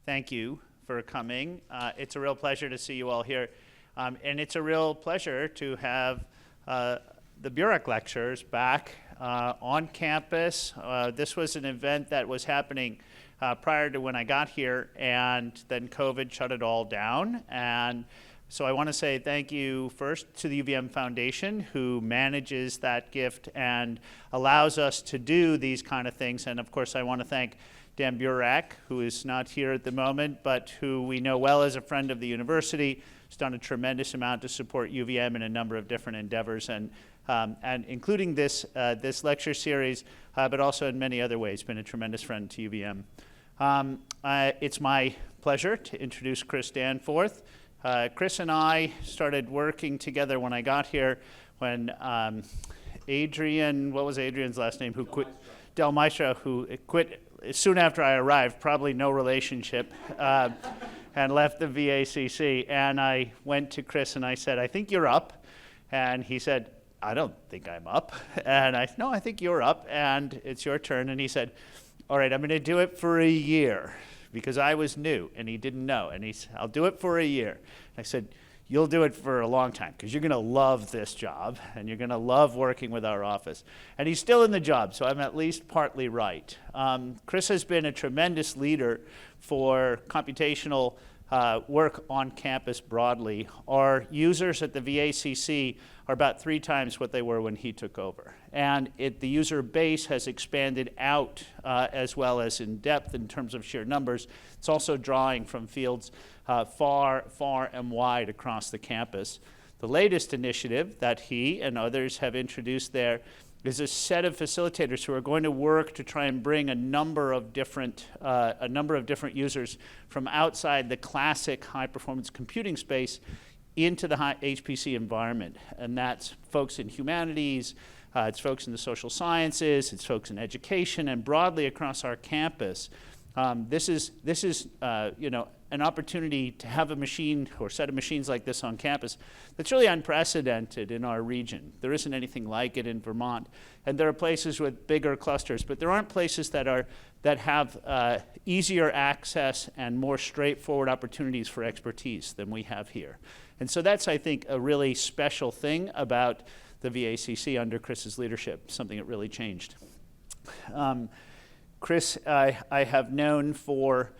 thank you for coming. It's a real pleasure to see you all here. And it's a real pleasure to have the Burack lectures back on campus. This was an event that was happening prior to when I got here, and then COVID shut it all down. And so I want to say thank you first to the UVM Foundation, who manages that gift and allows us to do these kind of things. And of course, I want to thank Dan Burack, who is not here at the moment, but who we know well as a friend of the university. He's done a tremendous amount to support UVM in a number of different endeavors, and including this lecture series, but also in many other ways, been a tremendous friend to UVM. It's my pleasure to introduce Chris Danforth. Chris and I started working together when I got here, when Adrian, what was Adrian's last name, who quit? Del Maestro, who quit soon after I arrived, probably no relationship, and left the VACC. And I went to Chris and I said, I think you're up. And he said, I don't think I'm up. And I said, no, I think you're up, and it's your turn. And he said, all right, I'm going to do it for a year, because I was new, and he didn't know. And he said, I'll do it for a year. And I said, you'll do it for a long time, because you're going to love this job, and you're going to love working with our office. And he's still in the job, so I'm at least partly right. Chris has been a tremendous leader for computational work on campus broadly. Our users at the VACC are about 3 times what they were when he took over. And the user base has expanded out as well as in depth in terms of sheer numbers. It's also drawing from fields far, far and wide across the campus. The latest initiative that he and others have introduced there is a set of facilitators who are going to work to try and bring a number of different users from outside the classic high-performance computing space into the HPC environment. And that's folks in humanities, it's folks in the social sciences, it's folks in education, and broadly across our campus. This is an opportunity to have a machine or set of machines like this on campus that's really unprecedented in our region. There isn't anything like it in Vermont, and there are places with bigger clusters, but there aren't places that have easier access and more straightforward opportunities for expertise than we have here. And so that's, I think, a really special thing about the VACC under Chris's leadership, something that really changed. Chris, I have known for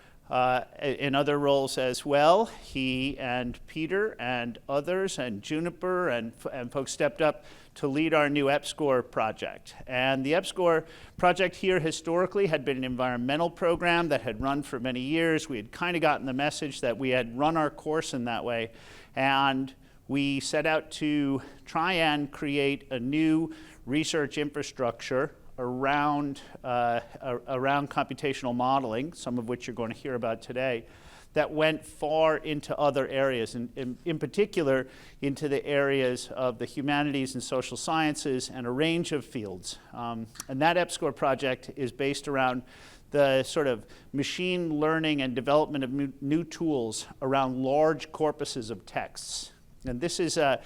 in other roles as well. He and Peter and others and Juniper and folks stepped up to lead our new EPSCoR project. And the EPSCoR project here historically had been an environmental program that had run for many years. We had kind of gotten the message that we had run our course in that way. And we set out to try and create a new research infrastructure around computational modeling, some of which you're going to hear about today, that went far into other areas, and in particular into the areas of the humanities and social sciences and a range of fields. And that EPSCoR project is based around the sort of machine learning and development of new tools around large corpuses of texts. And this is a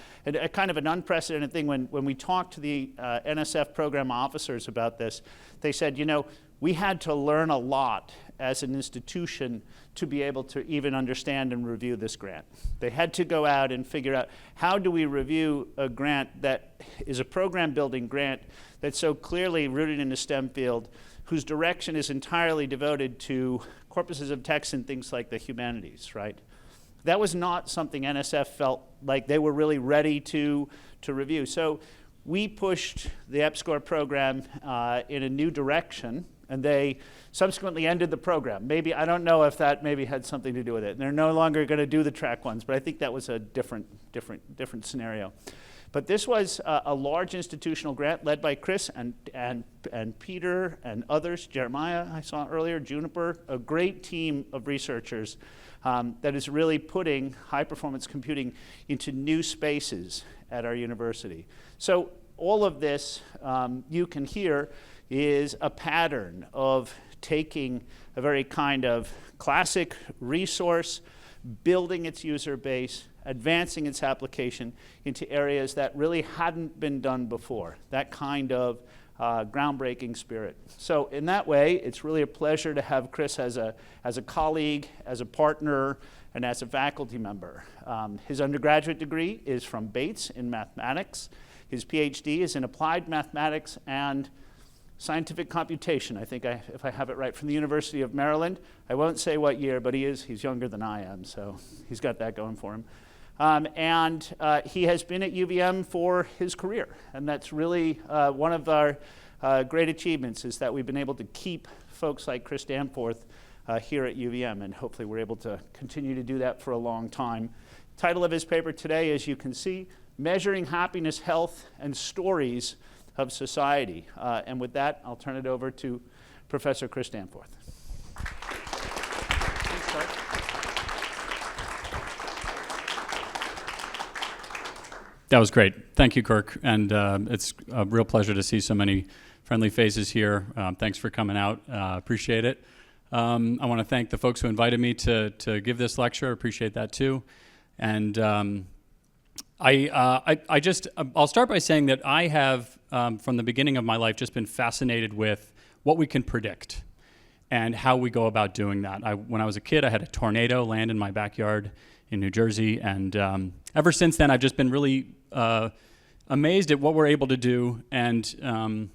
kind of an unprecedented thing. When we talked to the NSF program officers about this, they said, you know, we had to learn a lot as an institution to be able to even understand and review this grant. They had to go out and figure out, how do we review a grant that is a program building grant that's so clearly rooted in the STEM field, whose direction is entirely devoted to corpuses of text and things like the humanities, right? That was not something NSF felt like they were really ready to review. So we pushed the EPSCoR program in a new direction, and they subsequently ended the program. Maybe, I don't know if that maybe had something to do with it. And they're no longer going to do the track ones, but I think that was a different scenario. But this was a large institutional grant led by Chris and Peter and others, Jeremiah I saw earlier, Juniper, a great team of researchers that is really putting high-performance computing into new spaces at our university. So all of this, you can hear, is a pattern of taking a very kind of classic resource, building its user base, advancing its application into areas that really hadn't been done before. That kind of groundbreaking spirit. So in that way, it's really a pleasure to have Chris as a colleague, as a partner, and as a faculty member. His undergraduate degree is from Bates in mathematics. His PhD is in applied mathematics and scientific computation. I think if I have it right, from the University of Maryland. I won't say what year, but he's younger than I am, so he's got that going for him. And he has been at UVM for his career, and that's really one of our great achievements, is that we've been able to keep folks like Chris Danforth here at UVM, and hopefully we're able to continue to do that for a long time. Title of his paper today, as you can see, Measuring Happiness, Health, and Stories of Society. And with that, I'll turn it over to Professor Chris Danforth. Thanks, Clark. That was great. Thank you, Kirk. And it's a real pleasure to see so many friendly faces here. Thanks for coming out. Appreciate it. I want to thank the folks who invited me to give this lecture. Appreciate that too. And I'll start by saying that I have, from the beginning of my life, just been fascinated with what we can predict and how we go about doing that. When I was a kid, I had a tornado land in my backyard in New Jersey, and ever since then, I've just been really amazed at what we're able to do, and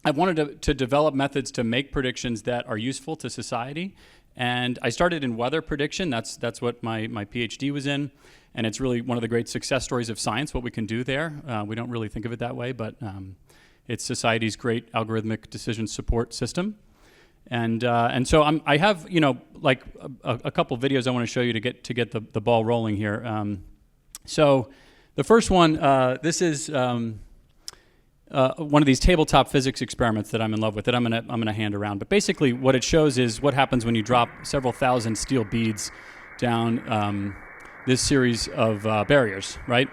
I wanted to develop methods to make predictions that are useful to society. And I started in weather prediction. That's what my PhD was in, and it's really one of the great success stories of science, what we can do there. We don't really think of it that way, but it's society's great algorithmic decision support system. And so I have, like a couple videos I want to show you to get the ball rolling here. So the first one, this is one of these tabletop physics experiments that I'm in love with that I'm gonna hand around. But basically, what it shows is what happens when you drop several thousand steel beads down this series of barriers, right?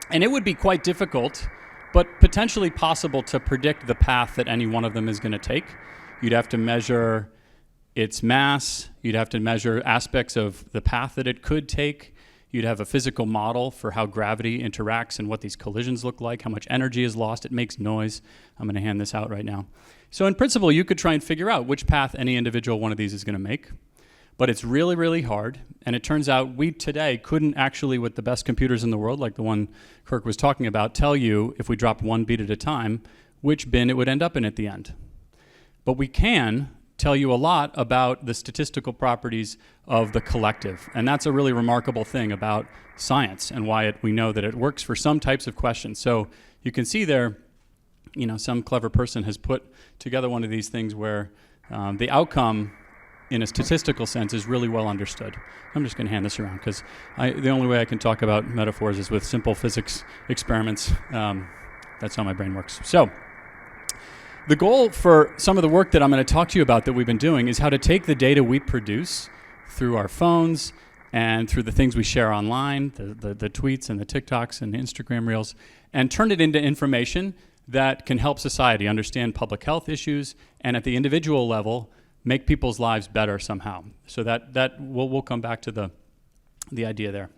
And it would be quite difficult, but potentially possible to predict the path that any one of them is going to take. You'd have to measure its mass. You'd have to measure aspects of the path that it could take. You'd have a physical model for how gravity interacts and what these collisions look like, how much energy is lost. It makes noise. I'm going to hand this out right now. So in principle, you could try and figure out which path any individual one of these is going to make. But it's really, really hard. And it turns out we today couldn't actually, with the best computers in the world, like the one Kirk was talking about, tell you, if we dropped one bead at a time, which bin it would end up in at the end. But we can tell you a lot about the statistical properties of the collective. And that's a really remarkable thing about science and why we know that it works for some types of questions. So you can see there, some clever person has put together one of these things where the outcome in a statistical sense is really well understood. I'm just going to hand this around because the only way I can talk about metaphors is with simple physics experiments. That's how my brain works. So the goal for some of the work that I'm going to talk to you about that we've been doing is how to take the data we produce through our phones and through the things we share online, the tweets and the TikToks and the Instagram reels, and turn it into information that can help society understand public health issues and at the individual level make people's lives better somehow. So that we'll come back to the idea there.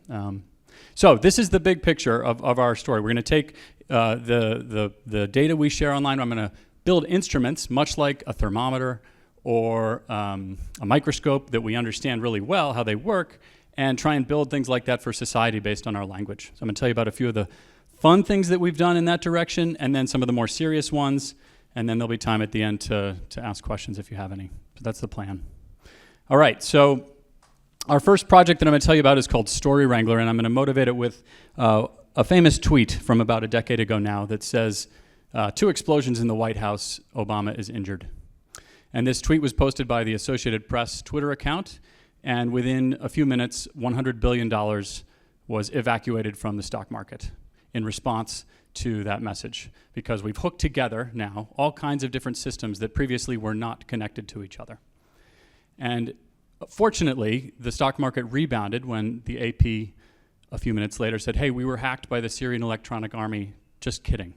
So this is the big picture of our story. We're going to take the data we share online. I'm going to build instruments, much like a thermometer or a microscope that we understand really well how they work, and try and build things like that for society based on our language. So I'm going to tell you about a few of the fun things that we've done in that direction, and then some of the more serious ones, and then there'll be time at the end to ask questions if you have any. So that's the plan. All right, so our first project that I'm going to tell you about is called Story Wrangler, and I'm going to motivate it with a famous tweet from about a decade ago now that says, 2 explosions in the White House, Obama is injured. And this tweet was posted by the Associated Press Twitter account, and within a few minutes, $100 billion was evacuated from the stock market in response to that message, because we've hooked together now all kinds of different systems that previously were not connected to each other. And fortunately, the stock market rebounded when the AP a few minutes later said, hey, we were hacked by the Syrian Electronic Army, just kidding.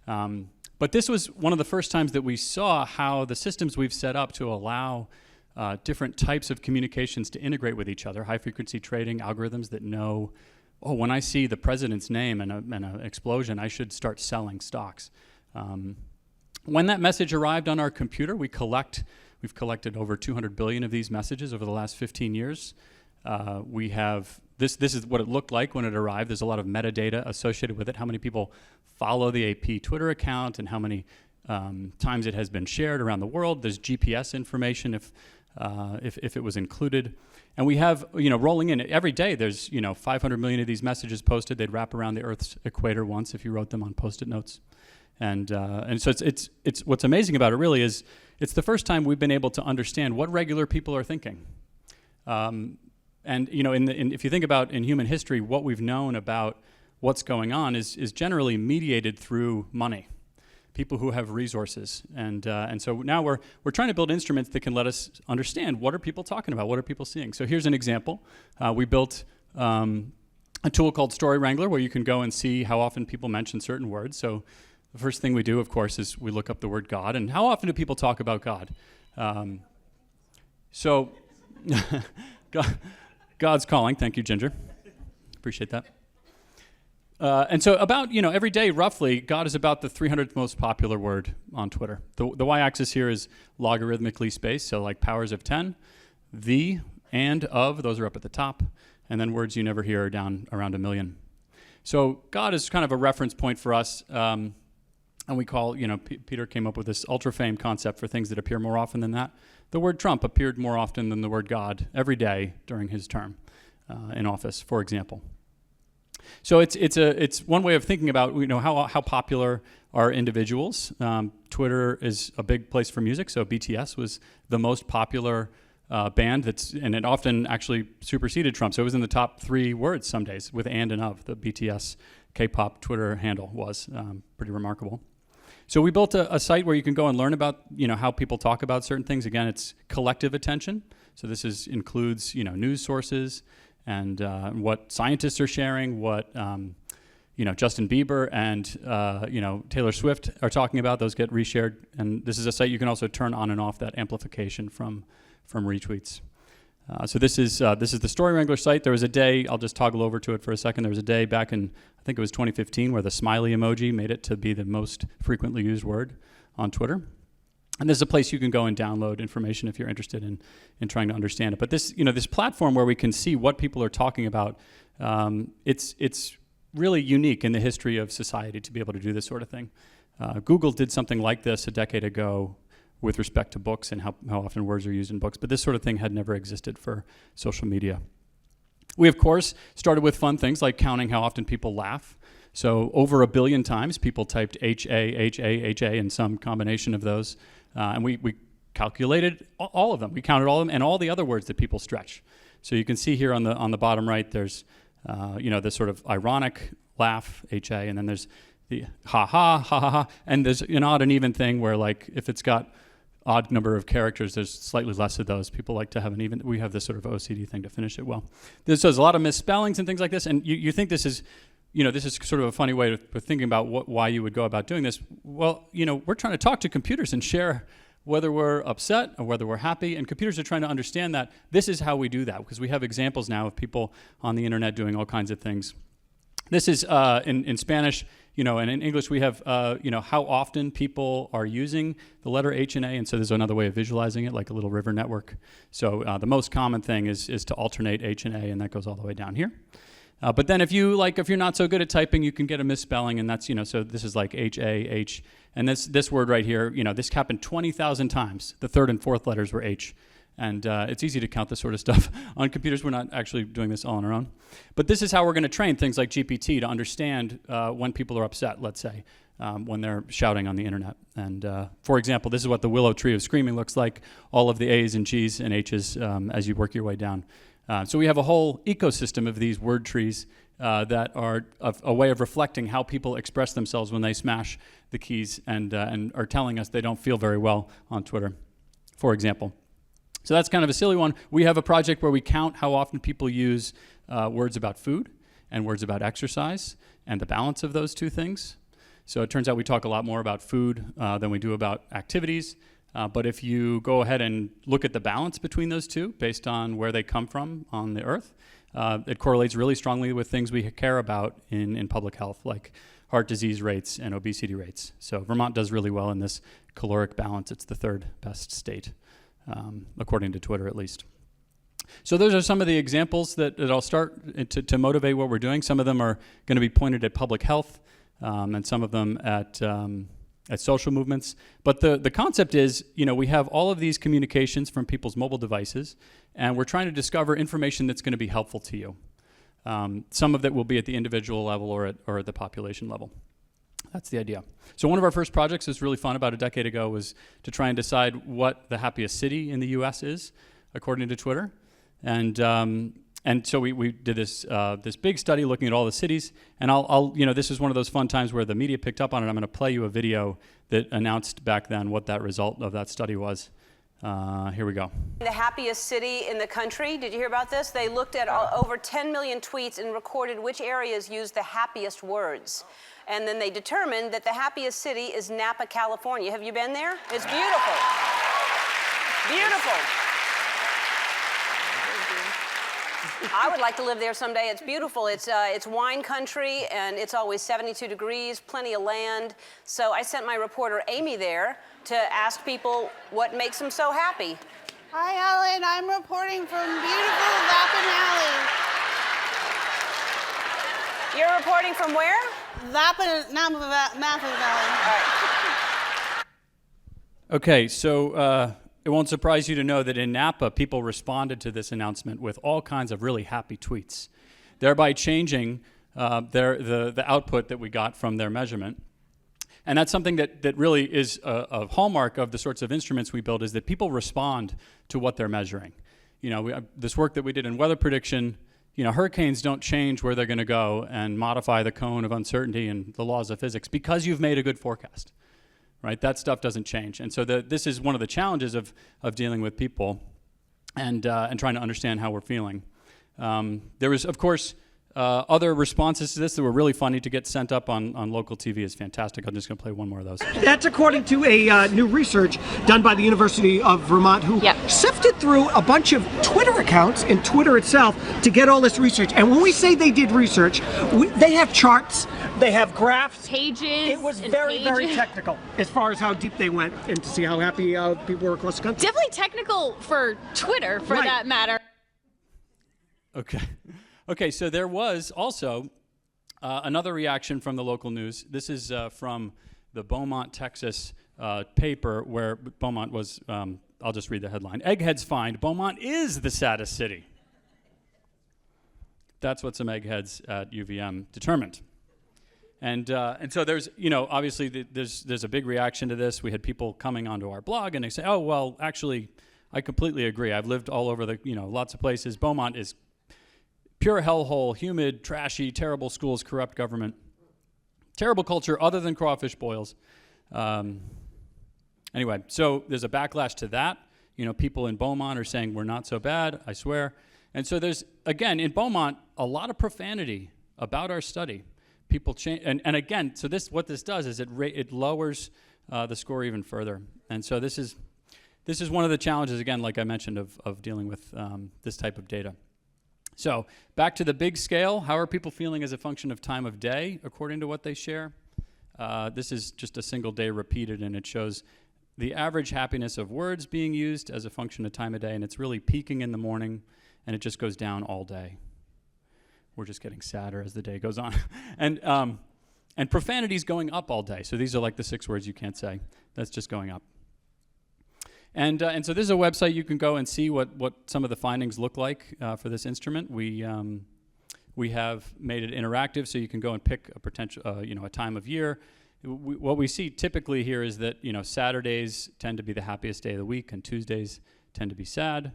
But this was one of the first times that we saw how the systems we've set up to allow different types of communications to integrate with each other, high-frequency trading algorithms that know, oh, when I see the president's name and an explosion, I should start selling stocks. When that message arrived on our computer, we've collected over 200 billion of these messages over the last 15 years. We have, this is what it looked like when it arrived. There's a lot of metadata associated with it, how many people follow the AP Twitter account and how many times it has been shared around the world. There's GPS information if it was included. And we have, rolling in every day, there's, 500 million of these messages posted. They'd wrap around the Earth's equator once if you wrote them on Post-it notes. And so it's what's amazing about it really is it's the first time we've been able to understand what regular people are thinking. If you think about in human history, what we've known about what's going on is generally mediated through money, people who have resources. And so now we're trying to build instruments that can let us understand what are people talking about, what are people seeing. So here's an example. We built a tool called Story Wrangler where you can go and see how often people mention certain words. So the first thing we do, of course, is we look up the word God. And how often do people talk about God? God's calling. Thank you, Ginger. Appreciate that. And so about, every day, roughly, God is about the 300th most popular word on Twitter. The y-axis here is logarithmically spaced, so like powers of 10. The and of, those are up at the top. And then words you never hear are down around 1 million. So God is kind of a reference point for us. And we call, Peter came up with this ultra-fame concept for things that appear more often than that. The word Trump appeared more often than the word God every day during his term in office, for example. So it's one way of thinking about how popular are individuals. Twitter is a big place for music, so BTS was the most popular band and it often actually superseded Trump. So it was in the top 3 words some days with and of. The BTS K-pop Twitter handle was pretty remarkable. So we built a site where you can go and learn about how people talk about certain things. Again, it's collective attention. So this includes news sources and what scientists are sharing, what Justin Bieber and Taylor Swift are talking about. Those get reshared, and this is a site you can also turn on and off that amplification from retweets. So this is the Story Wrangler site. There was a day, I'll just toggle over to it for a second. There was a day back in, I think it was 2015, where the smiley emoji made it to be the most frequently used word on Twitter. And this is a place you can go and download information if you're interested in trying to understand it. But this platform where we can see what people are talking about, it's really unique in the history of society to be able to do this sort of thing. Google did something like this a decade ago with respect to books and how often words are used in books, but this sort of thing had never existed for social media. We, of course, started with fun things like counting how often people laugh. So over 1 billion times, people typed H-A, H-A, H-A, and some combination of those. And we calculated all of them. We counted all of them and all the other words that people stretch. So you can see here on the bottom right, there's this sort of ironic laugh, H-A, and then there's the ha, and there's an odd and even thing where, like, if it's got odd number of characters, there's slightly less of those. People like to have an even, we have this sort of OCD thing to finish it well. There's a lot of misspellings and things like this, and you think this is, this is sort of a funny way of thinking about why you would go about doing this. Well, we're trying to talk to computers and share whether we're upset or whether we're happy, and computers are trying to understand that this is how we do that, because we have examples now of people on the internet doing all kinds of things. This is in Spanish, and in English we have, how often people are using the letter H and A, and so there's another way of visualizing it, like a little river network. So the most common thing is to alternate H and A, and that goes all the way down here. But then if you're not so good at typing, you can get a misspelling, and that's, so this is like H, A, H, and this word right here, this happened 20,000 times. The third and fourth letters were H. And it's easy to count this sort of stuff on computers. We're not actually doing this all on our own. But this is how we're going to train things like GPT to understand when people are upset, let's say, when they're shouting on the internet. And for example, this is what the willow tree of screaming looks like, all of the A's and G's and H's as you work your way down. So we have a whole ecosystem of these word trees that are a way of reflecting how people express themselves when they smash the keys and are telling us they don't feel very well on Twitter, for example. So that's kind of a silly one. We have a project where we count how often people use words about food and words about exercise and the balance of those two things. So it turns out we talk a lot more about food than we do about activities. But if you go ahead and look at the balance between those two based on where they come from on the earth, it correlates really strongly with things we care about in public health, like heart disease rates and obesity rates. So Vermont does really well in this caloric balance. It's the third best state, according to Twitter at least. So those are some of the examples that I'll start to motivate what we're doing. Some of them are going to be pointed at public health, and some of them at social movements. But the concept is, we have all of these communications from people's mobile devices, and we're trying to discover information that's going to be helpful to you. Some of that will be at the individual level or at the population level. That's the idea. So one of our first projects was really fun about a decade ago was to try and decide what the happiest city in the U.S. is, according to Twitter. And so we did this big study looking at all the cities, and I'll this is one of those fun times where the media picked up on it. I'm going to play you a video that announced back then what that result of that study was. Here we go. The happiest city in the country. Did you hear about this? They looked at over 10 million tweets and recorded which areas used the happiest words. And then they determined that the happiest city is Napa, California. Have you been there? It's beautiful. Beautiful. I would like to live there someday. It's beautiful. It's wine country, and it's always 72 degrees, plenty of land. So I sent my reporter Amy there to ask people what makes them so happy. Hi, Ellen. I'm reporting from beautiful Lapin Valley. You're reporting from where? Napa Valley. All right. Okay, so it won't surprise you to know that in Napa, people responded to this announcement with all kinds of really happy tweets, thereby changing the output that we got from their measurement. And that's something that really is a hallmark of the sorts of instruments we build, is that people respond to what they're measuring. This work that we did in weather prediction, hurricanes don't change where they're going to go and modify the cone of uncertainty and the laws of physics because you've made a good forecast. Right, that stuff doesn't change, and so this is one of the challenges of dealing with people, and trying to understand how we're feeling. There was, of course, other responses to this that were really funny to get sent up on local TV. Is fantastic. I'm just going to play one more of those. That's according to a new research done by the University of Vermont, who sifted through a bunch of Twitter accounts and Twitter itself to get all this research. And when we say they did research, they have charts. They have graphs. Pages. It was very technical as far as how deep they went and to see how happy people were across the country. Definitely technical for Twitter, for that matter. Okay, so there was also another reaction from the local news. This is from the Beaumont, Texas paper, where Beaumont was, I'll just read the headline. Eggheads find Beaumont is the saddest city. That's what some eggheads at UVM determined. And so there's, obviously there's a big reaction to this. We had people coming onto our blog and they say, oh, well, actually, I completely agree. I've lived all over lots of places. Beaumont is pure hellhole, humid, trashy, terrible schools, corrupt government, terrible culture other than crawfish boils. Anyway, so there's a backlash to that. People in Beaumont are saying we're not so bad, I swear. And so there's, again, in Beaumont, a lot of profanity about our study. People change, and again, so what this does is it lowers the score even further. And so this is one of the challenges, again, like I mentioned, of dealing with this type of data. So back to the big scale, how are people feeling as a function of time of day, according to what they share? This is just a single day repeated, and it shows the average happiness of words being used as a function of time of day, and it's really peaking in the morning, and it just goes down all day. We're just getting sadder as the day goes on. And profanity's going up all day. So these are like the 6 words you can't say. That's just going up. And so this is a website you can go and see what some of the findings look like for this instrument. We have made it interactive, so you can go and pick a potential, a time of year. What we see typically here is that Saturdays tend to be the happiest day of the week, and Tuesdays tend to be sad.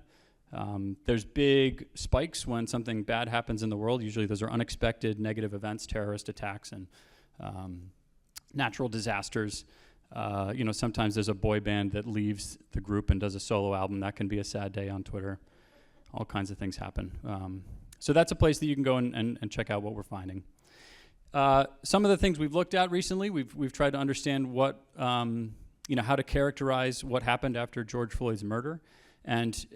There's big spikes when something bad happens in the world. Usually those are unexpected negative events, terrorist attacks, and natural disasters. Sometimes there's a boy band that leaves the group and does a solo album. That can be a sad day on Twitter. All kinds of things happen. So that's a place that you can go and check out what we're finding. Some of the things we've looked at recently, we've tried to understand what, how to characterize what happened after George Floyd's murder. And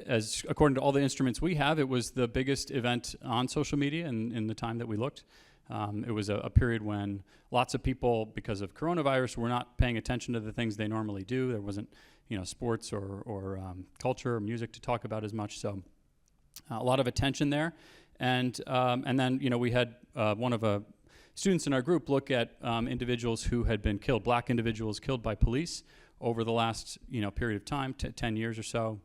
according to all the instruments we have, it was the biggest event on social media in the time that we looked. It was a period when lots of people, because of coronavirus, were not paying attention to the things they normally do. There wasn't, sports or culture or music to talk about as much. So a lot of attention there. And then, we had one of students in our group look at individuals who had been killed, black individuals killed by police over the last, period of time, 10 years or so,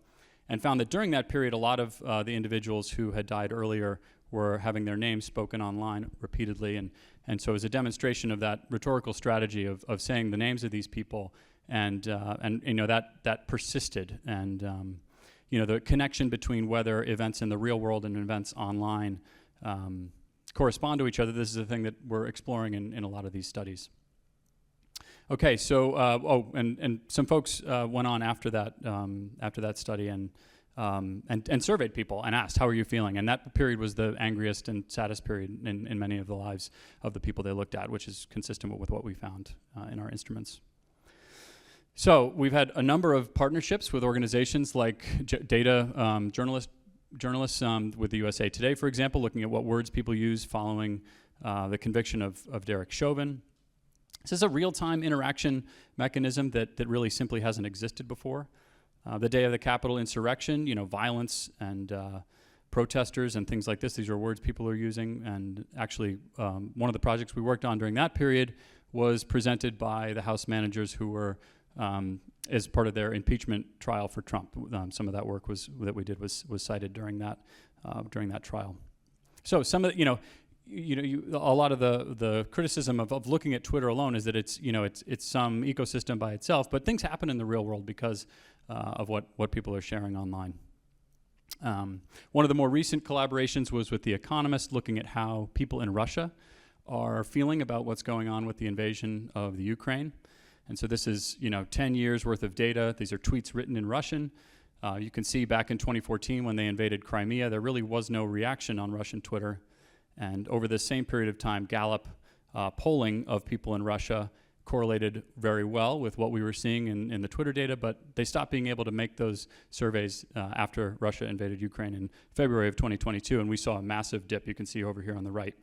and found that during that period, a lot of the individuals who had died earlier were having their names spoken online repeatedly. And so it was a demonstration of that rhetorical strategy of saying the names of these people, and that persisted. And the connection between whether events in the real world and events online correspond to each other. This is a thing that we're exploring in a lot of these studies. Okay, so and some folks went on after that study and surveyed people and asked, how are you feeling? And that period was the angriest and saddest period in many of the lives of the people they looked at, which is consistent with what we found in our instruments. So we've had a number of partnerships with organizations like data journalists with the USA Today, for example, looking at what words people use following the conviction of Derek Chauvin. This is a real-time interaction mechanism that really simply hasn't existed before. The day of the Capitol insurrection, violence and protesters and things like this, these are words people are using. And actually, one of the projects we worked on during that period was presented by the House managers who were as part of their impeachment trial for Trump. Some of that work that we did was cited during that trial. So some of the, a lot of the criticism of looking at Twitter alone is that it's some ecosystem by itself, but things happen in the real world because of what people are sharing online. One of the more recent collaborations was with The Economist, looking at how people in Russia are feeling about what's going on with the invasion of the Ukraine. And so this is 10 years worth of data. These are tweets written in Russian. You can see back in 2014 when they invaded Crimea, there really was no reaction on Russian Twitter. And over this same period of time, Gallup polling of people in Russia correlated very well with what we were seeing in the Twitter data, but they stopped being able to make those surveys after Russia invaded Ukraine in February of 2022, and we saw a massive dip you can see over here on the right.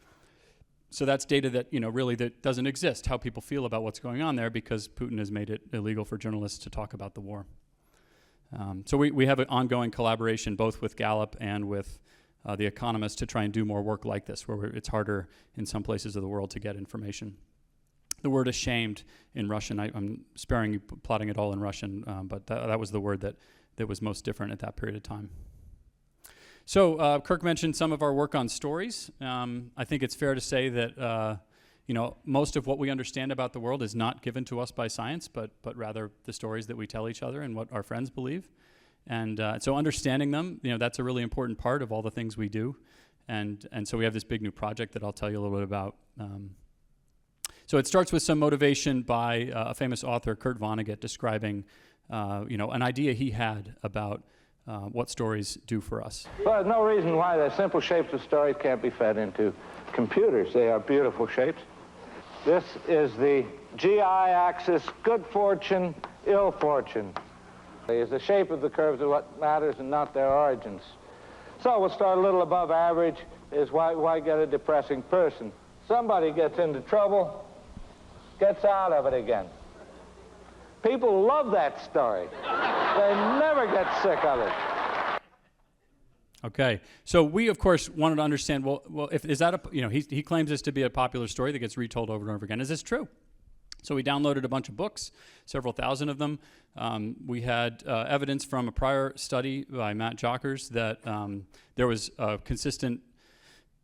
So that's data that, really that doesn't exist, how people feel about what's going on there, because Putin has made it illegal for journalists to talk about the war. So we have an ongoing collaboration both with Gallup and with The Economist to try and do more work like this, where it's harder in some places of the world to get information. The word ashamed in Russian, I'm sparing you plotting it all in Russian, but that was the word that was most different at that period of time. So Kirk mentioned some of our work on stories. I think it's fair to say that most of what we understand about the world is not given to us by science, but rather the stories that we tell each other and what our friends believe. And so understanding them, that's a really important part of all the things we do. And so we have this big new project that I'll tell you a little bit about. So it starts with some motivation by a famous author, Kurt Vonnegut, describing an idea he had about what stories do for us. Well, there's no reason why the simple shapes of stories can't be fed into computers. They are beautiful shapes. This is the GI axis, good fortune, ill fortune. Is the shape of the curves of what matters and not their origins. So we'll start a little above average, is why get a depressing person? Somebody gets into trouble, gets out of it again. People love that story. They never get sick of it. Okay, so we of course wanted to understand. Well, if is that he claims this to be a popular story that gets retold over and over again. Is this true? So we downloaded a bunch of books, several thousand of them. We had evidence from a prior study by Matt Jockers that there was a consistent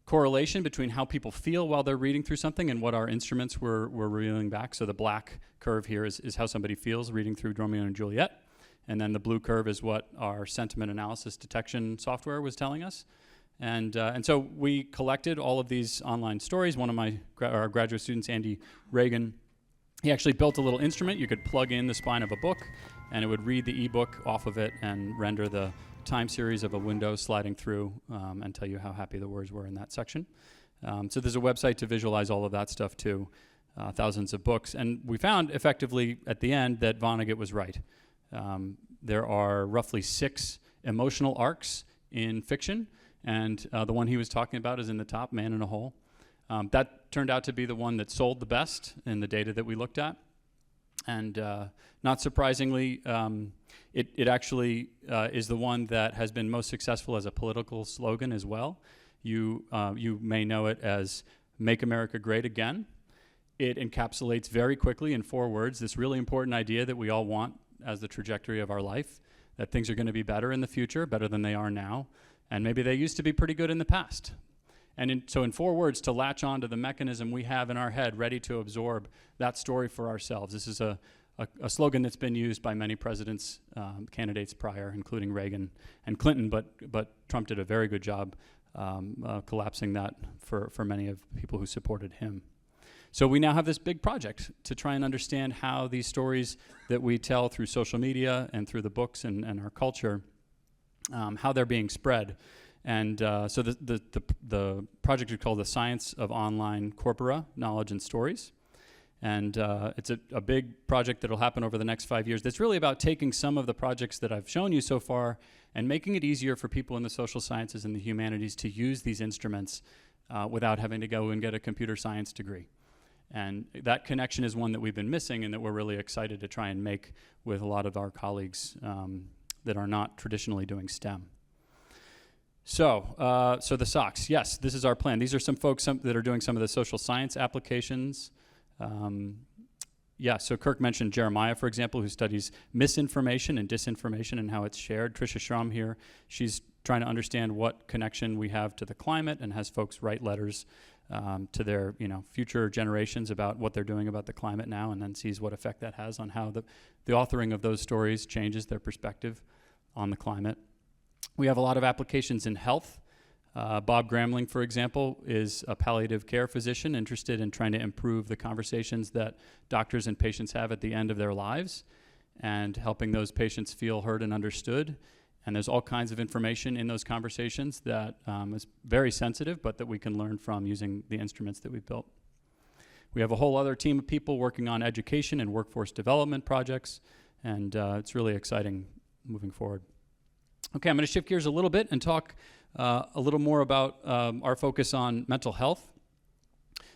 correlation between how people feel while they're reading through something and what our instruments were revealing back. So the black curve here is how somebody feels reading through Romeo and Juliet. And then the blue curve is what our sentiment analysis detection software was telling us. And so we collected all of these online stories. One of our graduate students, Andy Reagan, he actually built a little instrument. You could plug in the spine of a book, and it would read the ebook off of it and render the time series of a window sliding through and tell you how happy the words were in that section. So there's a website to visualize all of that stuff too, thousands of books. And we found effectively at the end that Vonnegut was right. There are roughly 6 emotional arcs in fiction, and the one he was talking about is in the top, Man in a Hole. That turned out to be the one that sold the best in the data that we looked at. And not surprisingly, it actually is the one that has been most successful as a political slogan as well. You may know it as Make America Great Again. It encapsulates very quickly in 4 words this really important idea that we all want as the trajectory of our life, that things are going to be better in the future, better than they are now, and maybe they used to be pretty good in the past. And so in 4 words, to latch on to the mechanism we have in our head ready to absorb that story for ourselves. This is a slogan that's been used by many presidents, candidates prior, including Reagan and Clinton, but Trump did a very good job collapsing that for many of the people who supported him. So we now have this big project to try and understand how these stories that we tell through social media and through the books and our culture, how they're being spread. And so the project is called the Science of Onlinecorpora, Knowledge and Stories. And it's a big project that will happen over the next 5 years. That's really about taking some of the projects that I've shown you so far and making it easier for people in the social sciences and the humanities to use these instruments without having to go and get a computer science degree. And that connection is one that we've been missing and that we're really excited to try and make with a lot of our colleagues that are not traditionally doing STEM. So the SOCs, yes, this is our plan. These are some folks that are doing some of the social science applications. So Kirk mentioned Jeremiah, for example, who studies misinformation and disinformation and how it's shared. Tricia Schramm here, she's trying to understand what connection we have to the climate and has folks write letters to their future generations about what they're doing about the climate now, and then sees what effect that has on how the authoring of those stories changes their perspective on the climate. We have a lot of applications in health. Bob Gramling, for example, is a palliative care physician interested in trying to improve the conversations that doctors and patients have at the end of their lives and helping those patients feel heard and understood. And there's all kinds of information in those conversations that is very sensitive, but that we can learn from using the instruments that we've built. We have a whole other team of people working on education and workforce development projects, and it's really exciting moving forward. Okay, I'm going to shift gears a little bit and talk a little more about our focus on mental health.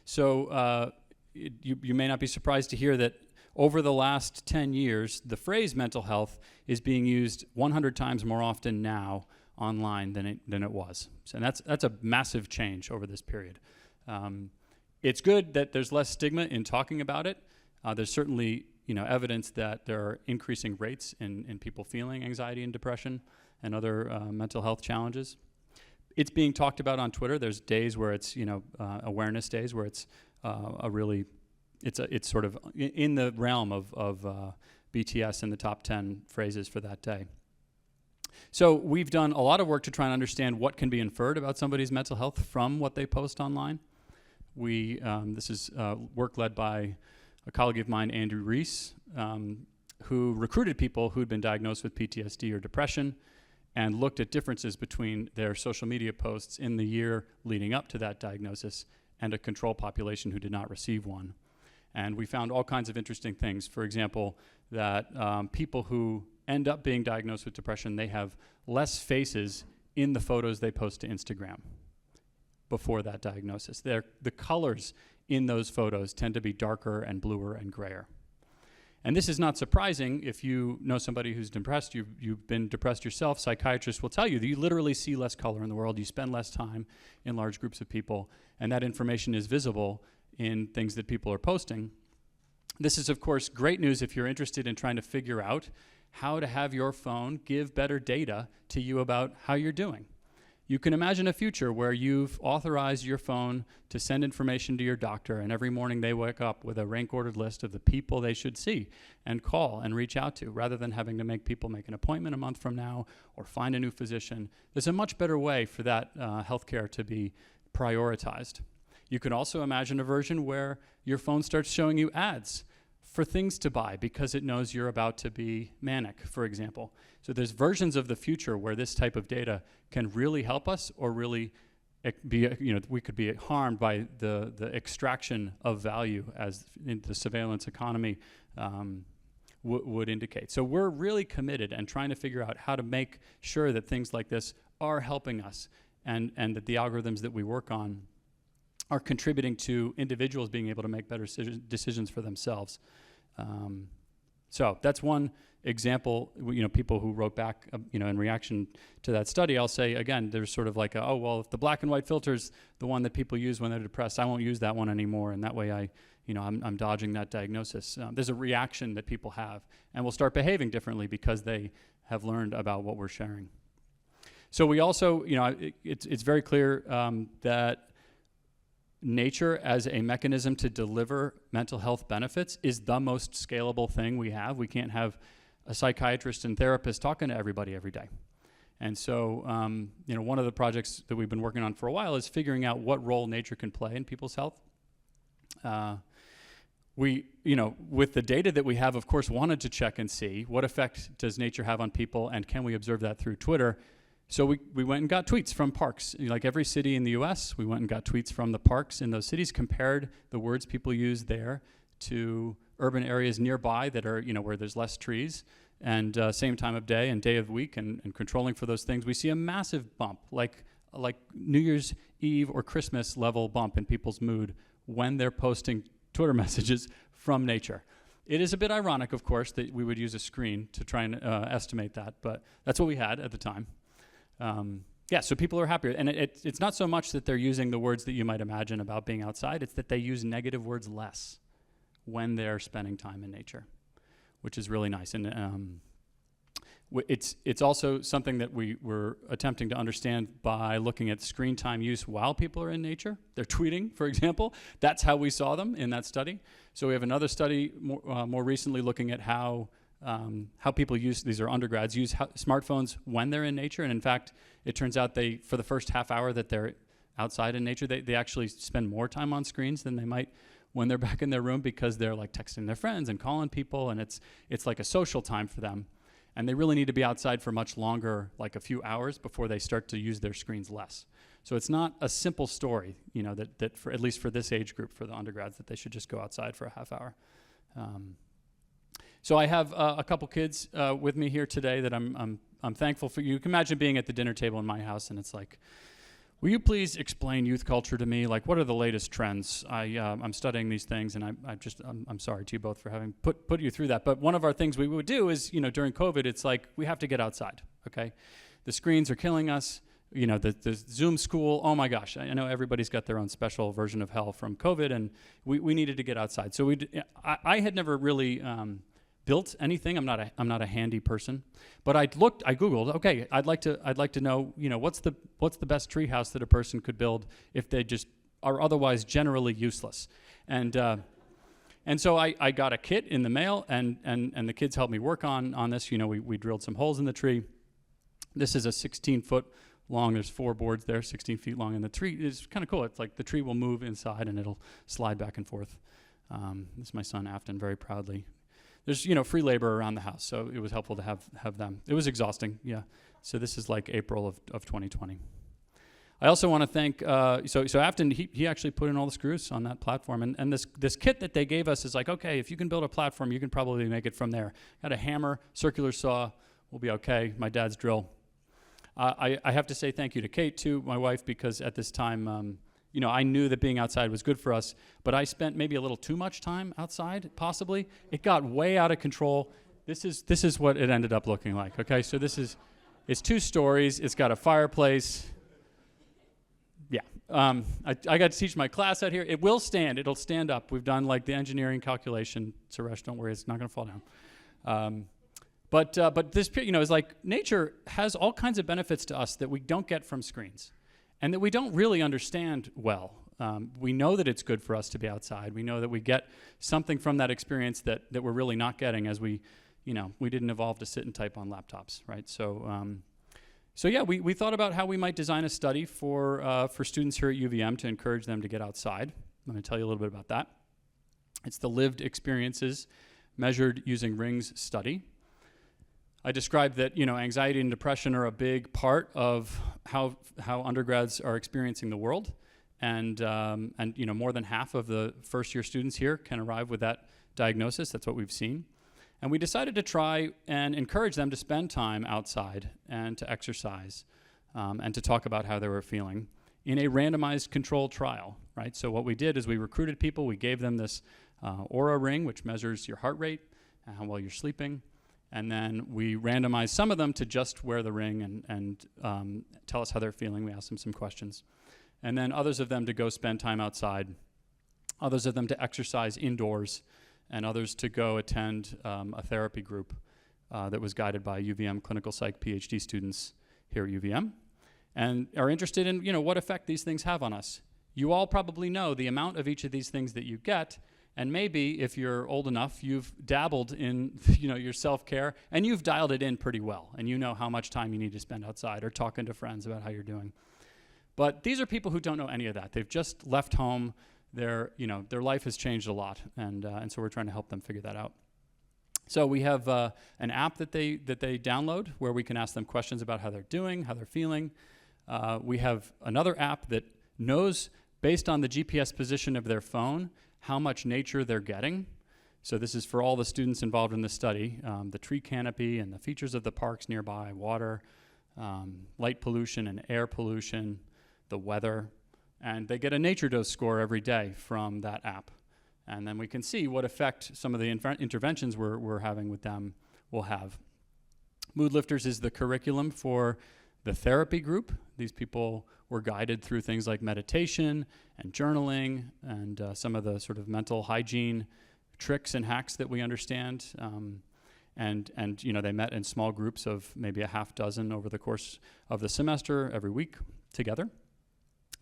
So you may not be surprised to hear that over the last 10 years, the phrase mental health is being used 100 times more often now online than it was. So that's a massive change over this period. It's good that there's less stigma in talking about it. There's certainly evidence that there are increasing rates in people feeling anxiety and depression and other mental health challenges. It's being talked about on Twitter. There's days where it's awareness days where it's it's sort of in the realm of BTS in the top 10 phrases for that day. So we've done a lot of work to try and understand what can be inferred about somebody's mental health from what they post online. This is work led by a colleague of mine, Andrew Reese, who recruited people who'd been diagnosed with PTSD or depression and looked at differences between their social media posts in the year leading up to that diagnosis and a control population who did not receive one. And we found all kinds of interesting things. For example, that people who end up being diagnosed with depression, they have less faces in the photos they post to Instagram before that diagnosis. The colors in those photos tend to be darker and bluer and grayer. And this is not surprising if you know somebody who's depressed, you've been depressed yourself. Psychiatrists will tell you that you literally see less color in the world, you spend less time in large groups of people, and that information is visible in things that people are posting. This is, of course, great news if you're interested in trying to figure out how to have your phone give better data to you about how you're doing. You can imagine a future where you've authorized your phone to send information to your doctor, and every morning they wake up with a rank-ordered list of the people they should see and call and reach out to, rather than having to make people make an appointment a month from now or find a new physician. There's a much better way for that healthcare to be prioritized. You can also imagine a version where your phone starts showing you ads for things to buy because it knows you're about to be manic, for example. So there's versions of the future where this type of data can really help us or really be, we could be harmed by the extraction of value as in the surveillance economy would indicate. So we're really committed and trying to figure out how to make sure that things like this are helping us and that the algorithms that we work on are contributing to individuals being able to make better decisions for themselves. So that's one example. People who wrote back, in reaction to that study, I'll say again, there's sort of like, oh well, if the black and white filter's the one that people use when they're depressed, I won't use that one anymore, and that way I'm dodging that diagnosis. There's a reaction that people have, and will start behaving differently because they have learned about what we're sharing. So we also, it's very clear that nature as a mechanism to deliver mental health benefits is the most scalable thing we have. We can't have a psychiatrist and therapist talking to everybody every day. And so, one of the projects that we've been working on for a while is figuring out what role nature can play in people's health. We, with the data that we have, of course, wanted to check and see what effect does nature have on people, and can we observe that through Twitter? So we went and got tweets from parks. Like every city in the US, we went and got tweets from the parks in those cities, compared the words people use there to urban areas nearby that are, where there's less trees, and same time of day and day of week, and controlling for those things. We see a massive bump, like New Year's Eve or Christmas level bump in people's mood when they're posting Twitter messages from nature. It is a bit ironic, of course, that we would use a screen to try and estimate that, but that's what we had at the time. So people are happier. And it's not so much that they're using the words that you might imagine about being outside, it's that they use negative words less when they're spending time in nature, which is really nice. And it's also something that we were attempting to understand by looking at screen time use while people are in nature. They're tweeting, for example. That's how we saw them in that study. So we have another study more recently looking at how people use, these are undergrads, use smartphones when they're in nature. And in fact, it turns out for the first half hour that they're outside in nature, they actually spend more time on screens than they might when they're back in their room, because they're like texting their friends and calling people, and it's like a social time for them. And they really need to be outside for much longer, like a few hours, before they start to use their screens less. So it's not a simple story, that for, at least for this age group, for the undergrads, that they should just go outside for a half hour. So I have a couple kids with me here today that I'm thankful for. You can imagine being at the dinner table in my house, and it's like, will you please explain youth culture to me? Like, what are the latest trends? I'm studying these things, and I'm sorry to you both for having put you through that. But one of our things we would do is, during COVID, it's like we have to get outside. Okay, the screens are killing us. The Zoom school. Oh my gosh, I know everybody's got their own special version of hell from COVID, and we needed to get outside. So I had never really built anything. I'm not a handy person, but I Googled. Okay, I'd like to know, what's the best treehouse that a person could build if they just are otherwise generally useless, and so I got a kit in the mail, and the kids helped me work on this. We drilled some holes in the tree. This is a 16-foot long. There's 4 boards there, 16 feet long, and the tree is kind of cool. It's like the tree will move inside and it'll slide back and forth. This is my son Afton, very proudly. There's free labor around the house, so it was helpful to have them. It was exhausting, yeah. So this is like April of 2020. I also want to thank, so Afton, he actually put in all the screws on that platform, and this kit that they gave us is like, okay, if you can build a platform, you can probably make it from there. Got a hammer, circular saw, we'll be okay, my dad's drill. I have to say thank you to Kate too, my wife, because at this time, I knew that being outside was good for us, but I spent maybe a little too much time outside, possibly. It got way out of control. This is what it ended up looking like, okay? So it's 2 stories, it's got a fireplace. Yeah, I got to teach my class out here. It will stand, it'll stand up. We've done like the engineering calculation. Suresh, don't worry, it's not gonna fall down. But this, is like, nature has all kinds of benefits to us that we don't get from screens, and that we don't really understand well. We know that it's good for us to be outside. We know that we get something from that experience that we're really not getting, as we didn't evolve to sit and type on laptops, right? So yeah, we thought about how we might design a study for students here at UVM to encourage them to get outside. I'm going to tell you a little bit about that. It's the lived experiences measured using Ring's study. I described that anxiety and depression are a big part of how undergrads are experiencing the world, and more than half of the first-year students here can arrive with that diagnosis. That's what we've seen, and we decided to try and encourage them to spend time outside and to exercise, and to talk about how they were feeling in a randomized controlled trial right? So what we did is we recruited people, we gave them this Aura ring, which measures your heart rate and how well you're sleeping. And then we randomized some of them to just wear the ring and tell us how they're feeling. We asked them some questions. And then others of them to go spend time outside, others of them to exercise indoors, and others to go attend a therapy group that was guided by UVM clinical psych PhD students here at UVM, and are interested in, what effect these things have on us. You all probably know the amount of each of these things that you get, and maybe if you're old enough, you've dabbled in, your self-care, and you've dialed it in pretty well, and you know how much time you need to spend outside or talking to friends about how you're doing. But these are people who don't know any of that. They've just left home. Their life has changed a lot, and so we're trying to help them figure that out. So we have an app that they download where we can ask them questions about how they're doing, how they're feeling. We have another app that knows, based on the GPS position of their phone, how much nature they're getting. So this is for all the students involved in the study, the tree canopy and the features of the parks nearby, water, light pollution and air pollution, the weather, and they get a nature dose score every day from that app. And then we can see what effect some of the interventions we're having with them will have. Mood Lifters is the curriculum for the therapy group. These people were guided through things like meditation and journaling and some of the sort of mental hygiene tricks and hacks that we understand. And they met in small groups of maybe a half dozen over the course of the semester every week together.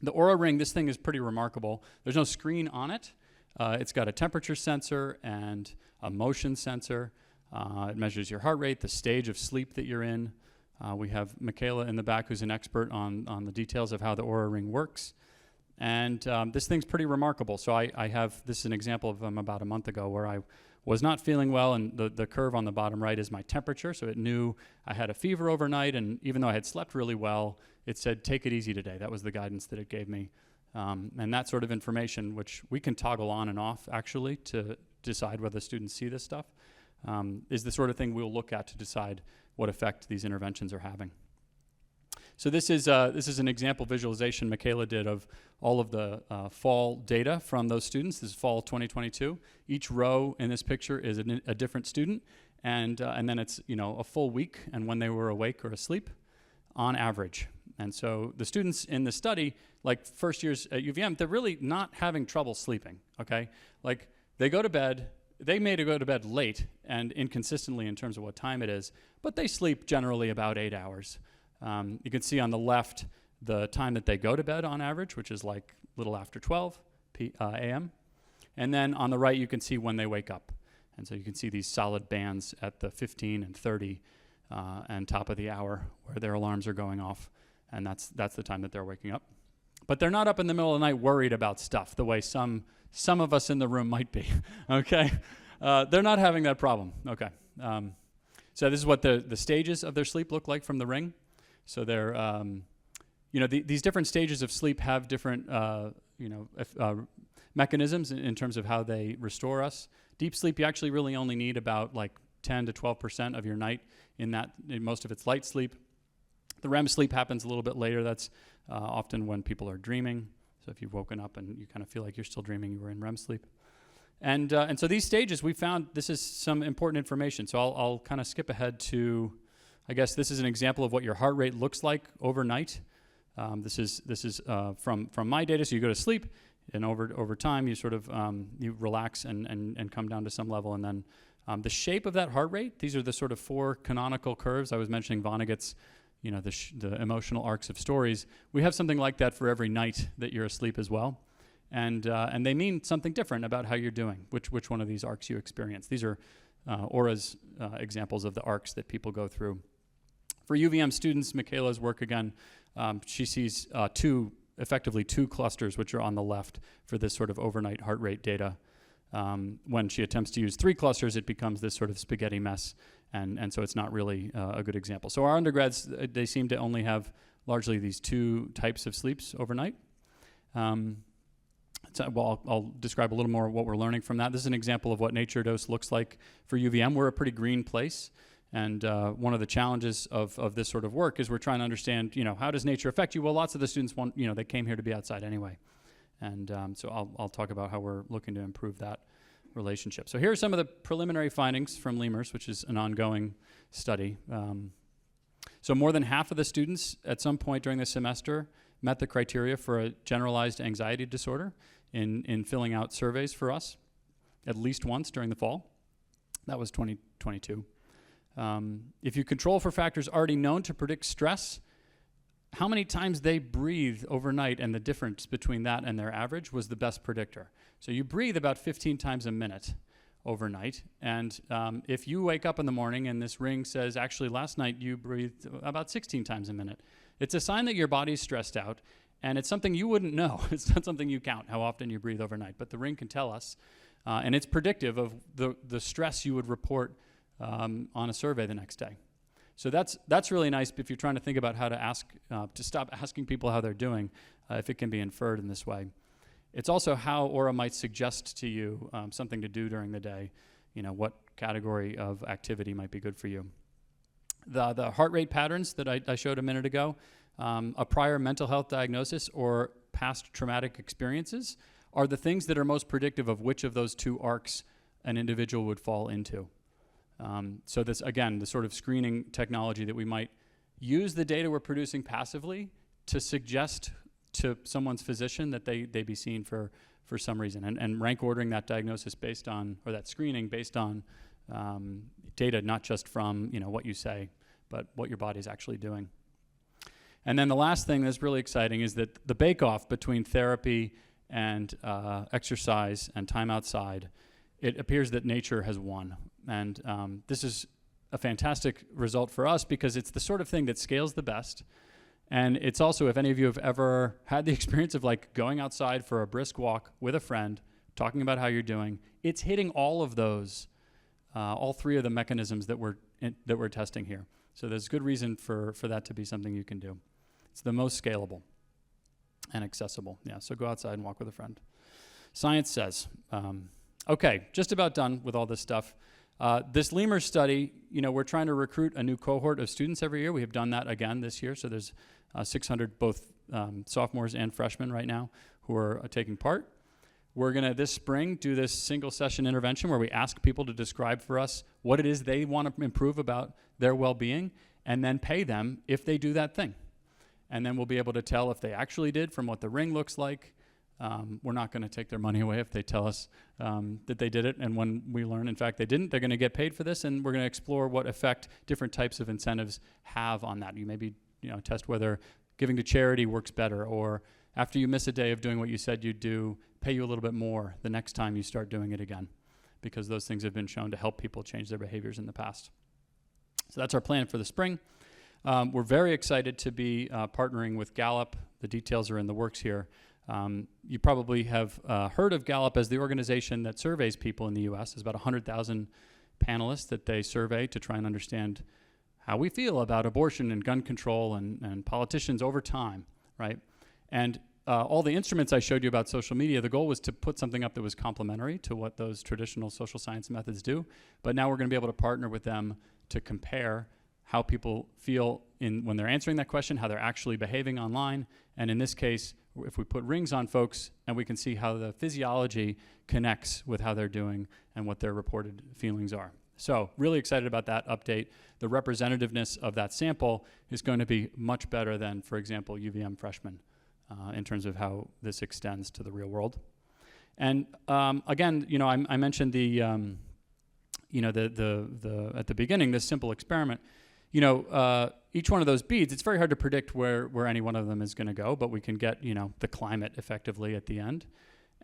The Aura Ring, this thing is pretty remarkable. There's no screen on it. It's got a temperature sensor and a motion sensor. It measures your heart rate, the stage of sleep that you're in. We have Michaela in the back who's an expert on the details of how the Aura Ring works. And this thing's pretty remarkable. So I have, this is an example of about a month ago where I was not feeling well, and the curve on the bottom right is my temperature. So it knew I had a fever overnight, and even though I had slept really well, it said, take it easy today. That was the guidance that it gave me. And that sort of information, which we can toggle on and off actually to decide whether students see this stuff, is the sort of thing we'll look at to decide what effect these interventions are having. So this is an example visualization Michaela did of all of the fall data from those students. This is fall 2022. Each row in this picture is a different student, and then it's a full week and when they were awake or asleep on average. And so the students in the study, like first years at UVM, they're really not having trouble sleeping, okay? Like they go to bed, they may go to bed late and inconsistently in terms of what time it is, but they sleep generally about 8 hours. You can see on the left the time that they go to bed on average, which is like a little after 12 a.m. And then on the right, you can see when they wake up. And so you can see these solid bands at the 15 and 30 and top of the hour where their alarms are going off. And that's the time that they're waking up. But they're not up in the middle of the night worried about stuff the way some of us in the room might be, okay? They're not having that problem, okay. So this is what the stages of their sleep look like from the ring. So they're, these different stages of sleep have different, mechanisms in terms of how they restore us. Deep sleep, you actually really only need about like 10 to 12% of your night in most of it's light sleep. The REM sleep happens a little bit later. That's often when people are dreaming. So if you've woken up and you kind of feel like you're still dreaming, you were in REM sleep. And so these stages, we found this is some important information. So I'll kind of skip ahead to, I guess this is an example of what your heart rate looks like overnight. This is from my data. So you go to sleep, and over time you sort of you relax and come down to some level, and then the shape of that heart rate. These are the sort of four canonical curves I was mentioning. Vonnegut's, the emotional arcs of stories. We have something like that for every night that you're asleep as well. And they mean something different about how you're doing, which one of these arcs you experience. These are Aura's examples of the arcs that people go through. For UVM students, Michaela's work again, she sees effectively two clusters, which are on the left for this sort of overnight heart rate data. When she attempts to use 3 clusters, it becomes this sort of spaghetti mess, and so it's not really a good example. So our undergrads, they seem to only have largely these 2 types of sleeps overnight. I'll describe a little more what we're learning from that. This is an example of what nature dose looks like for UVM. We're a pretty green place, and one of the challenges of this sort of work is we're trying to understand, how does nature affect you? Well, lots of the students they came here to be outside anyway. And so I'll talk about how we're looking to improve that relationship. So here are some of the preliminary findings from Lemur's, which is an ongoing study. So more than half of the students at some point during the semester met the criteria for a generalized anxiety disorder in filling out surveys for us, at least once during the fall. That was 2022. If you control for factors already known to predict stress, how many times they breathe overnight and the difference between that and their average was the best predictor. So you breathe about 15 times a minute overnight, and if you wake up in the morning and this ring says, actually last night you breathed about 16 times a minute, it's a sign that your body's stressed out, and it's something you wouldn't know. It's not something you count, how often you breathe overnight, but the ring can tell us, and it's predictive of the stress you would report on a survey the next day. So that's really nice if you're trying to think about how to ask, to stop asking people how they're doing, if it can be inferred in this way. It's also how Aura might suggest to you something to do during the day, what category of activity might be good for you. The heart rate patterns that I showed a minute ago, a prior mental health diagnosis or past traumatic experiences are the things that are most predictive of which of those two arcs an individual would fall into. So this, again, the sort of screening technology that we might use the data we're producing passively to suggest to someone's physician that they be seen for some reason, and rank ordering that diagnosis based on, or that screening based on data, not just from what you say, but what your body's actually doing. And then the last thing that's really exciting is that the bake-off between therapy and exercise and time outside, it appears that nature has won. And this is a fantastic result for us because it's the sort of thing that scales the best. And it's also, if any of you have ever had the experience of like going outside for a brisk walk with a friend, talking about how you're doing, it's hitting all of those, all three of the mechanisms that we're testing here. So there's good reason for that to be something you can do. It's the most scalable and accessible. Yeah, so go outside and walk with a friend. Science says. Okay, just about done with all this stuff. This Lemur study, we're trying to recruit a new cohort of students every year. We have done that again this year. So there's 600 both sophomores and freshmen right now who are taking part. We're going to, this spring, do this single session intervention where we ask people to describe for us what it is they want to improve about their well-being, and then pay them if they do that thing. And then we'll be able to tell if they actually did from what the ring looks like. We're not going to take their money away if they tell us that they did it, and when we learn, in fact, they didn't, they're going to get paid for this, and we're going to explore what effect different types of incentives have on that. You maybe test whether giving to charity works better, or after you miss a day of doing what you said you'd do, pay you a little bit more the next time you start doing it again, because those things have been shown to help people change their behaviors in the past. So that's our plan for the spring. We're very excited to be partnering with Gallup. The details are in the works here. You probably have heard of Gallup as the organization that surveys people in the U.S. There's about 100,000 panelists that they survey to try and understand how we feel about abortion and gun control and politicians over time, right? And all the instruments I showed you about social media, the goal was to put something up that was complementary to what those traditional social science methods do. But now we're going to be able to partner with them to compare how people feel when they're answering that question, how they're actually behaving online. And in this case, if we put rings on folks and we can see how the physiology connects with how they're doing and what their reported feelings are. So really excited about that update. The representativeness of that sample is going to be much better than, for example, UVM freshmen in terms of how this extends to the real world. And again, I mentioned the at the beginning, this simple experiment. Each one of those beads, it's very hard to predict where any one of them is going to go, but we can get, the climate effectively at the end.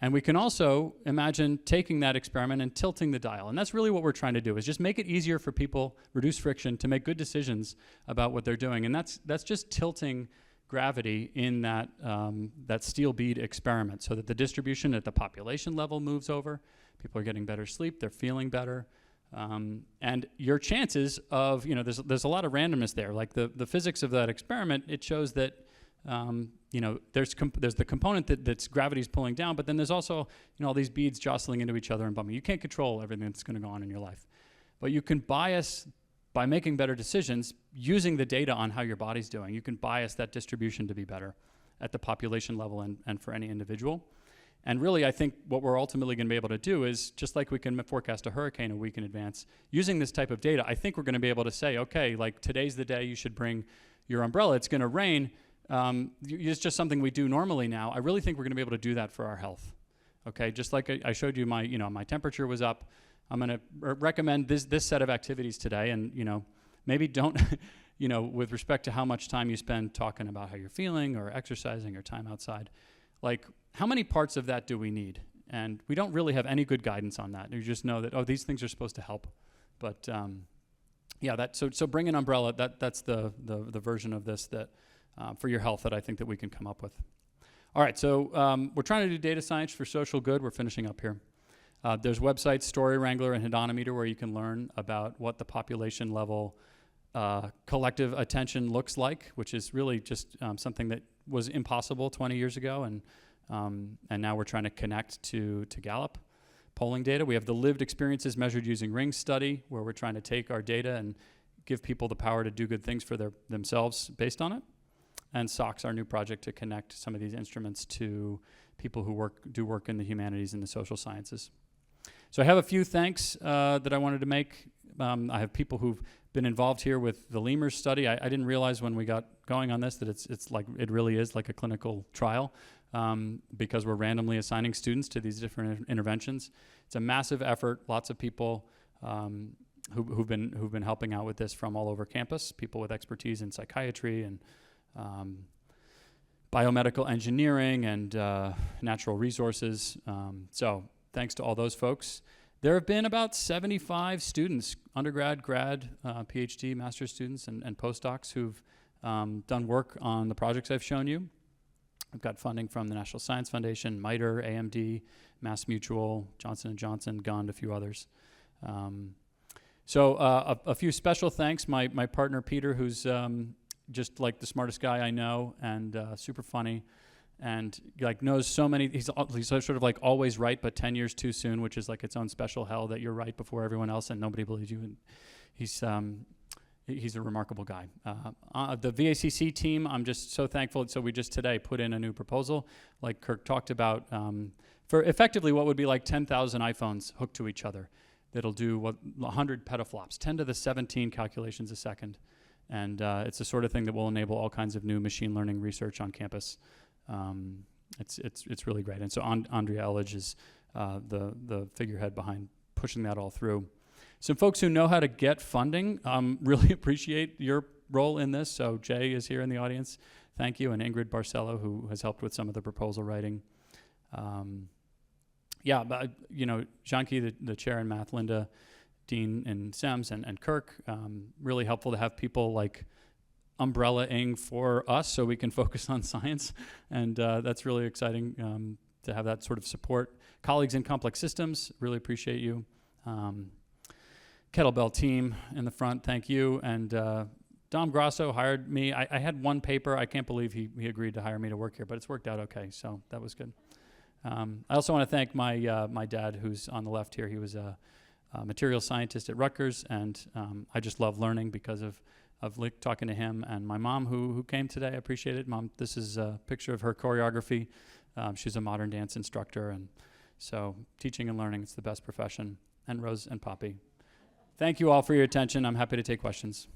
And we can also imagine taking that experiment and tilting the dial. And that's really what we're trying to do, is just make it easier for people, reduce friction, to make good decisions about what they're doing. And that's just tilting gravity in that steel bead experiment so that the distribution at the population level moves over. People are getting better sleep, they're feeling better. And your chances of, there's a lot of randomness there. Like the physics of that experiment, it shows that, there's the component that's gravity's pulling down, but then there's also, all these beads jostling into each other and bumping. You can't control everything that's going to go on in your life. But you can bias, by making better decisions, using the data on how your body's doing. You can bias that distribution to be better at the population level and for any individual. And really, I think what we're ultimately going to be able to do is, just like we can forecast a hurricane a week in advance, using this type of data, I think we're going to be able to say, okay, like today's the day you should bring your umbrella. It's going to rain. It's just something we do normally now. I really think we're going to be able to do that for our health. Okay, just like I showed you, my temperature was up. I'm going to recommend this set of activities today, and maybe don't, with respect to how much time you spend talking about how you're feeling or exercising or time outside, like how many parts of that do we need? And we don't really have any good guidance on that. You just know that, these things are supposed to help. But so bring an umbrella. That's the version of this that for your health that I think that we can come up with. All right, so we're trying to do data science for social good. We're finishing up here. There's websites, Story Wrangler and Hedonimeter, where you can learn about what the population level collective attention looks like, which is really just something that was impossible 20 years ago, and now we're trying to connect to Gallup polling data. We have the lived experiences measured using Ring study, where we're trying to take our data and give people the power to do good things for themselves based on it. And SOCS, our new project to connect some of these instruments to people who do work in the humanities and the social sciences. So I have a few thanks that I wanted to make. I have people who've been involved here with the Lemur study. I didn't realize when we got going on this that it's like it really is like a clinical trial because we're randomly assigning students to these different interventions. It's a massive effort. Lots of people who've been helping out with this from all over campus. People with expertise in psychiatry and biomedical engineering and natural resources. So thanks to all those folks. There have been about 75 students, undergrad, grad, PhD, master's students, and postdocs who've done work on the projects I've shown you. I've got funding from the National Science Foundation, MITRE, AMD, Mass Mutual, Johnson & Johnson, Gund, a few others. A few special thanks. My partner, Peter, who's just like the smartest guy I know and super funny. And like knows so many, he's sort of like always right, but 10 years too soon, which is like its own special hell that you're right before everyone else and nobody believes you. And he's a remarkable guy. The VACC team, I'm just so thankful. So we just today put in a new proposal, like Kirk talked about, for effectively what would be like 10,000 iPhones hooked to each other. That'll do 100 petaflops, 10 to the 17 calculations a second. And it's the sort of thing that will enable all kinds of new machine learning research on campus. It's really great. And so Andrea Elledge is the figurehead behind pushing that all through. Some folks who know how to get funding really appreciate your role in this. So Jay is here in the audience. Thank you. And Ingrid Barcelo, who has helped with some of the proposal writing. Janki, the chair in math, Linda, Dean in SEMS, and Kirk, really helpful to have people like umbrella-ing for us so we can focus on science. And that's really exciting to have that sort of support. Colleagues in complex systems, really appreciate you. Kettlebell team in the front, thank you. And Dom Grasso hired me. I had one paper. I can't believe he agreed to hire me to work here, but it's worked out okay, so that was good. I also want to thank my dad, who's on the left here. He was a material scientist at Rutgers, and I just love learning because of talking to him. And my mom, who came today, I appreciate it. Mom, this is a picture of her choreography. She's a modern dance instructor, and so teaching and learning, it's the best profession. And Rose and Poppy. Thank you all for your attention. I'm happy to take questions.